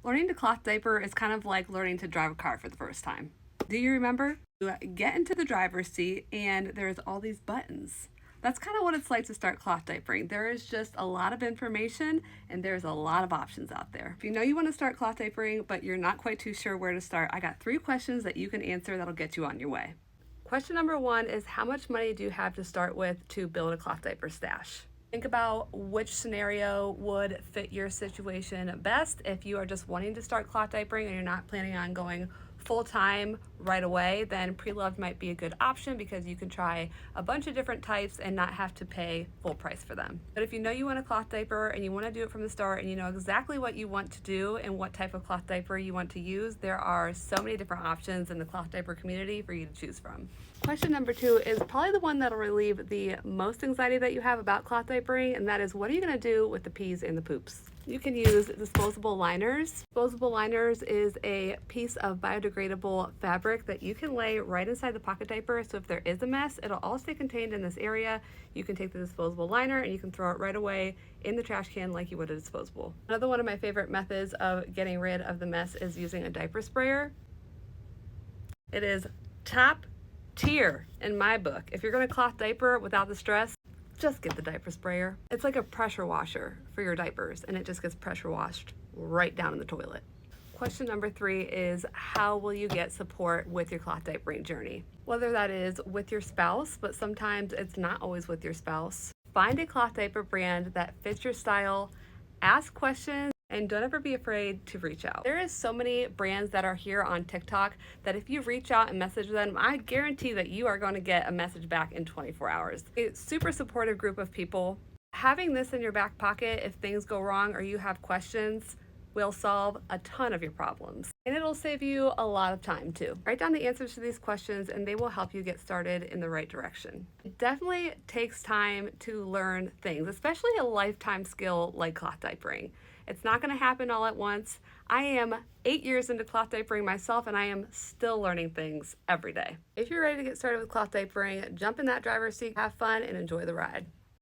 Learning to cloth diaper is kind of like learning to drive a car for the first time. Do you remember? You get into the driver's seat and there's all these buttons. That's kind of what it's like to start cloth diapering. There is just a lot of information and there's a lot of options out there. If you know you want to start cloth diapering, but you're not quite too sure where to start, I got 3 questions that you can answer that'll get you on your way. Question number 1 is, how much money do you have to start with to build a cloth diaper stash? Think about which scenario would fit your situation best. If you are just wanting to start cloth diapering and you're not planning on going full-time right away, then pre-loved might be a good option because you can try a bunch of different types and not have to pay full price for them. But if you know you want a cloth diaper and you want to do it from the start and you know exactly what you want to do and what type of cloth diaper you want to use, there are so many different options in the cloth diaper community for you to choose from. Question number 2 is probably the one that'll relieve the most anxiety that you have about cloth diapering, and that is, what are you going to do with the pees and the poops? You can use disposable liners. Disposable liners is a piece of biodegradable fabric that you can lay right inside the pocket diaper, so if there is a mess, it'll all stay contained in this area. You can take the disposable liner and you can throw it right away in the trash can like you would a disposable. Another one of my favorite methods of getting rid of the mess is using a diaper sprayer. It is top tier in my book. If you're going to cloth diaper without the stress, just get the diaper sprayer. It's like a pressure washer for your diapers, and it just gets pressure washed right down in the toilet. Question number 3 is, how will you get support with your cloth diapering journey? Whether that is with your spouse, but sometimes it's not always with your spouse. Find a cloth diaper brand that fits your style, ask questions, and don't ever be afraid to reach out. There is so many brands that are here on TikTok that if you reach out and message them, I guarantee that you are going to get a message back in 24 hours. It's a super supportive group of people. Having this in your back pocket if things go wrong or you have questions will solve a ton of your problems. And it'll save you a lot of time too. Write down the answers to these questions and they will help you get started in the right direction. It definitely takes time to learn things, especially a lifetime skill like cloth diapering. It's not going to happen all at once. I am 8 years into cloth diapering myself and I am still learning things every day. If you're ready to get started with cloth diapering, jump in that driver's seat, have fun, and enjoy the ride.